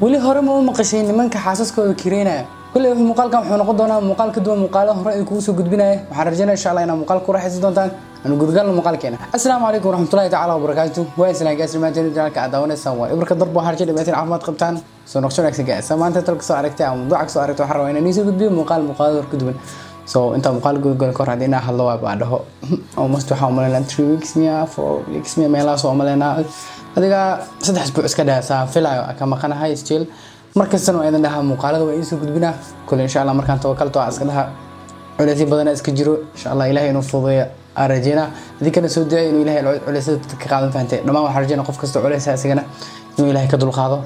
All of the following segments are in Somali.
ولي هore ma maqashay nimanka xaasaskooda kireynaya kulli wuxuu muuqaalkan wuxuu noqon doonaa muuqaal ka duwan muuqaalaha hore ay kugu soo gudbinaya waxaan rajaynayaa insha Allah inaan muuqaal ku raaxaysan doontaan anu gudgalno muuqaalkeena assalaamu calaykum waraxmatullaahi ta'ala wabarakaatuh waa isla gaas rimaanteen janaalka adawanaysan waa ibarka darbo harjay dhibaatiin caafimaad qabtaan soo noqon wanaagsan gaas maanta talka soo aragtay ama mawduuca soo aragtay waxaan rabaa inaan soo gudbiyo muuqaal hore ka duwan so inta muuqaal gudgal ka raadin inaan hadlo waa baadho almost waxa u maleynaa 3 weeks miya 4 weeks miya meelaha soo maleynaa adiga 3 isbuuc iska dhaasa filayo ka maqanahay still markastana waa idin dhaha muuqaalada waa soo gudbinaa kulli insha Allah markaan tawakkalto iska dhaha culeysyo badan iska jiro insha Allah Ilaahay inuu fududeeyo arajina dadkana soo duceeyo inuu Ilaahay culeysada ka qaadan faantay dhamaan waxaan rajayna qof kasta culeysaya isagana inuu Ilaahay ka dul qaado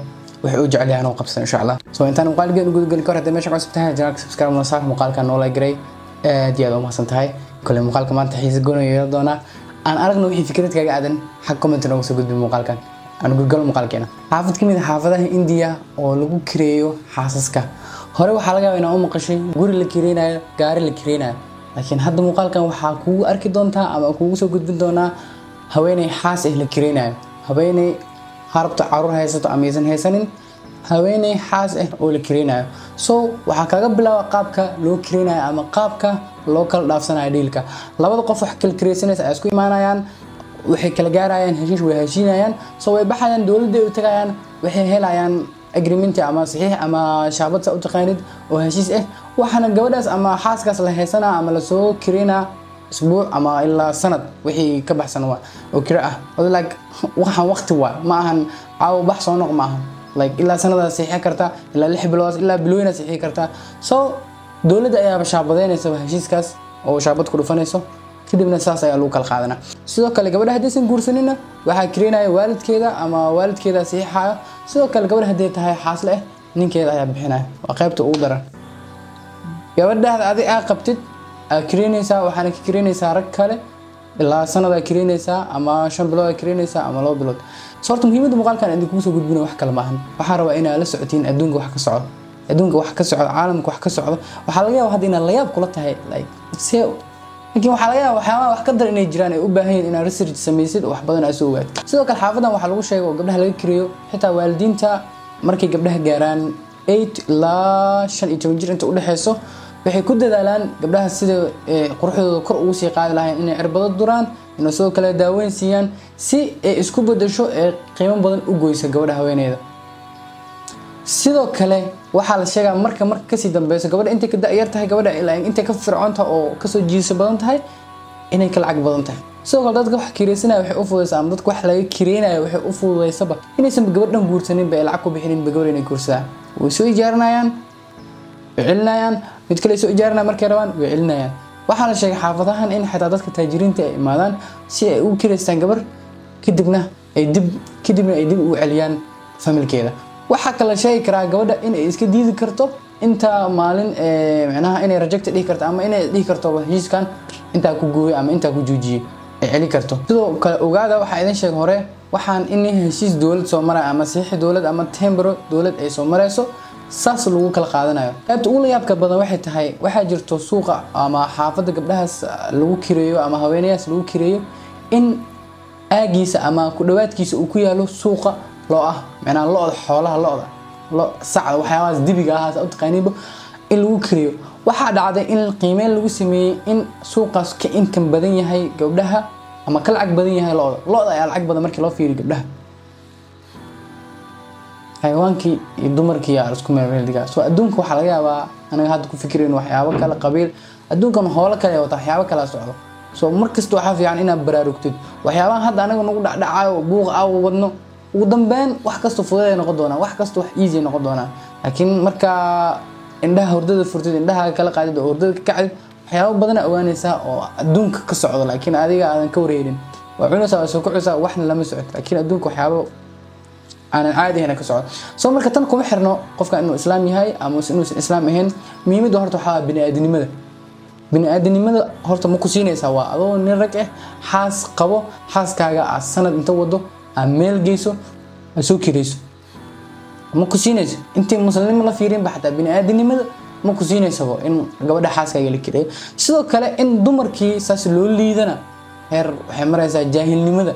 wuxuu jecel yahay inuu qabsado insha Allah so intaan muuqaalkeena gudgal ka raadin meesha cusub tahay janaalka subscribe na saar muuqaalkan noo like garay diyaar u mahadsan tahay kulli muuqaalka maanta xiiso goonayo doona aan aragno wixii fikradkaaga aadan xaq comment noogu soo gudbi muuqaalkan aan gudgal muuqaalkeena xaafad kamid ah xaafadaha India oo lagu kireeyo xaasaska hore waxa laga yaabaa inaan u maqashay guri la kireenayo gaari la kireenayo laakiin hadda muuqaalkan waxa kugu arki doontaa ama kugu soo gudbin doonaa haweeney xaas ah la kireenayo haweeney harabta caruur haysato ama aysan haysanin haweeney xaas ah oo la kireenayo so waxa kaga bilaabo qaabka loo kireenayo ama qaabka loo kala dhaafsanayo dealka labada qof wax kala kireysanaysa ay isku imaanayaan waxay kala gaarayaan heshiis way heshiinayaan soo way baxayaan dawladda u tagayaan waxay helayaan agreement ama saxiix ama shaabad sa u taqaanid oo heshiis ah waxana gabadhaas ama xaaskaas la heysana ama la soo kireena isbuuc ama ilaa sanad wixii ka baxsan waa oo kira ah oo like waxan waqti waa ma ahan caaw bax soo noq ma ahan like ilaa sanada saxiix karta ilaa 6 bilood ilaa bilooyina saxiix karta soo dawladda ayaa shaabadeynaysa heshiiskaas oo shaabad ku dhufanayso kadibna saas ayaa lagu kala qaadanaa sidoo kale gabadha hadaysan guursanina waxa kireenaya waalidkeeda ama waalidkeeda saxiixayo sidoo kale gabadha haday tahay xaas leh ninkeeda ayaa bixinaya waa qaybta ugu daran gabadha adiga aad qabtid kireenaysa waxaana ka kireenaysaa rag kale ilaa sanada kireenaysa ama 5 bilood kireenaysa ama 2 bilood sababta muhiimada muuqaalkan aan ku soo gudbino wax kale maahan waxa rabaa inaad la socotiin adduunka wax ka socdo caalamka wax ka socdo waxa laga yaabaa hadii la yaab kula tahay like laakiin waxa laga yaabaa waxyaabo wax ka dar inay jiraan ay u baahan yihiin inaad research samaysid wax badan aad soo ogaad sidoo kale xaafadan waxa lagu sheegay oo gabdhaha laga kireeyo xitaa waalidiinta markay gabdhaha gaaraan 8 ilaa 15 jir inta u dhaxayso waxay ku dadaalaan gabdhaha sida quruxdooda kor ugu sii qaadi lahayn inay cirbado duraan inay soo kala daaweyn siiyaan si ay isku bedesho qiimo badan u goyso gabadha haweeneyda sidoo kale waxa la sheegaa marka ka sii dambeeyso gabadha intay ka daayar tahay gabadha ilaa intay ka fircoonta oo ka soo jiiso badan tahay inay ka lacag badan tahay sidoo kale dadka wax kireysanaya waxay u fududeysaa ama dadka wax laga kireenayo waxay u fududeysaba inaysan gabadhan guursanin bay lacag ku bixinin gabadha inay guursadaan way soo ijaaranayaan cilinayaan mid kale soo ijaaranayaan markay rabaan way cilinayaan waxa la sheegay xaafadahan in xitaa dadka taajiriinta ay imaadaan si ay u kireystaan gabar kadibna ay dib u celiyaan familkeeda waxa kala sheegi karaa gabadha in ay iska diidi karto inta maalin macnaha inay reject dhihi karto ama inay dhihi karto heshiiskan inta ku gooyo ama inta ku joojiyay ay celi karto sidoo kale ogaada waxa idin sheeg hore waxaan in heshiis dawlad soo maray ama saxiix dawlad ama tembro dawlad ay soo marayso saas lagu kala qaadanayo qaybta ugu yaabka badan waxay tahay waxa jirto suuqa ama xaafada gabdhahaas lagu kireeyo ama haweeneyaas lagu kireeyo in aagiisa ama ku dhawaadkiisa uu ku yaalo suuqa loo ah macna looda xoolaha loo sacad waxyaabaas dibiga ah oo taqaanibo in lagu kireeyo waxa dhacday in qiimeyn lagu sameeyay in suuqaas ka income badan yahay gabdhaha ama ka lacag badan yahay looda ayaa lacag badan markii loo fiiriyo gabdhaha xayawaankii iyo dumarkii ayaa isku meel dhigaa soo adduunka waxa laga yaabaa anaga hadda ku fikireen waxyaabo kala qabiil adduunkan hoola kale wata waxyaabo kala socdo soo markasta waxa fiican inaad baraarugtid waxyaabaha hadda anaga nagu dhacdhacayo buuq wadno ugu dambeyn wax kasta fududeey noqon doona wax kasta wax easy noqon doona laakiin marka indhaha hurdada furtid indhaha kala qaadid oo hurdada ka kacdid waxyaabo badan ogaanaysa oo adduunka ka socdo laakiin adiga aadan ka wareerin waa cunaysa soo kacaysa waxna lama socod laakiin adduunka waxyaabo aan caadi ahayn ka socdo soo marka tan kuma xirno qofka inuu islaam yahay ama inuu islaam ahayn muhiimada horta waxa bini'aadanimada horta ma ku siinaysaa waa adoo nin rag ah xaas qabo xaaskaaga sanad inta wado meel geyso soo kireyso ma ku siinayso intii muslimnimo la fiirin ba xataa bini'aadanimada ma ku siinayso in gabadha xaaskaaga la kireeyo sidoo kale in dumarkii saas loo liidana heer waxay maraysaa jaahilnimada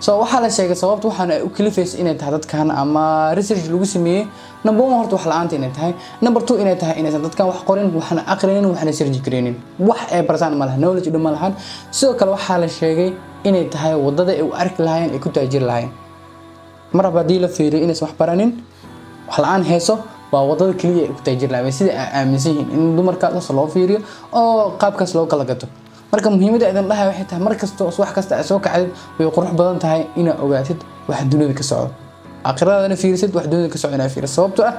soo waxa la sheegay sababta waxaan u kalifays inay tahay dadkan ama research lagu sameeyay number 1 horta wax la'aanta inay tahay number 2 inay tahay inaysan dadkan wax qorin waxna aqrinin waxna research gareenin wax ay bartaan ma laha knowledge dhuma lahan sidoo kale waxa la sheegay inay tahay wadada ay u arki lahaayeen ay ku taajir lahaayeen marba hadii la fiiriyo inaysan wax baranin wax la'aan heeso waa wadada kaliya ay ku taajir lahaayeen sida ay aaminsan yihiin in dumarkaas loo fiiriyo oo qaabkaas loo kala gato marka muhiimada idan dhahay waxay tahay markasta wax kasta ay soo kacday way qurux badan tahay ina ogaatid wax dunida ka socdo aakhirada fiirisid wax dunida ka socdo ina fiirisid sababtoo ah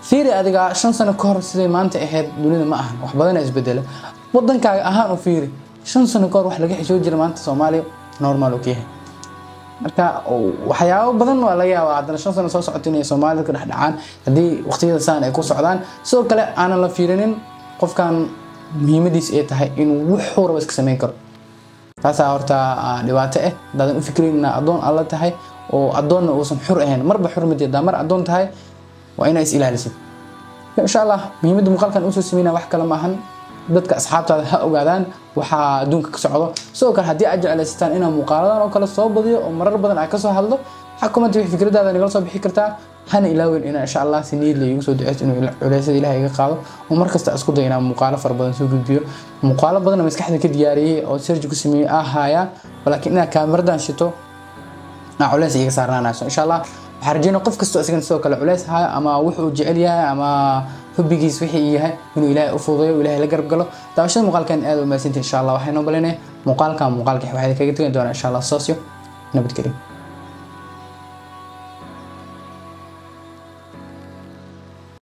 fiiri adiga 5 sano ka hor sidii maanta ahayd dunida ma ahan wax badan ay isbedelay wadankaaga ahaan u fiiri 5 sano ka hor wax laga xishoo jiray maanta Soomaaliya normal oo kiyay marka waxyaabo badan waa laga yaabaa hadana 5 sano soo socotay inay Soomaaliya ka dhaxdhacaan hadii waqtiyada saan ay ku socdaan sidoo kale aanan la fiirinin qofkan muhiimadiis ay tahay inuu wax horaba iska sameyn karo taas horta dhibaato ah dadan u fikirina adoon alla tahay oo adoon uusan xur ahayn marba xurmadeeda mar adoon tahay waa inay is ilaalisid insha Allah muhiimada muuqaalkan uu soo sameeyna wax kale ma ahan dadka asxaabtaada ha ogaadaan waxa adduunka ka socdo sidoo kale hadii aad jecelaystaan inaan muuqaaladan oo kale soo badiyo oo marar badan ay ka soo hadlo حكومتي في فكرة هذا نقول صباح كرتا هن إلاوي إن إن شاء الله سنين اللي يوصل دعيت إنه عليه إلهي يقاله ومركز تأسكت هنا مقالة فربنا سوق البيو مقالة بدنا مسكحنا كدياري أو سيرج قسمي هايا ولكنها كامردان شتو عليه يقصرنا ناس إن شاء الله حرجينا قف كستو أسكن سوق العليه هاي أما وحو جعليها أما حبيجي سويحيها إنه إلهي أفضيه وإلهي لقرب قاله تعرفش المقال كان هذا ما سنت إن شاء الله وحنا بلينا مقال كان مقال كحواحد كي تقدر إن شاء الله سوسيو نبت كريم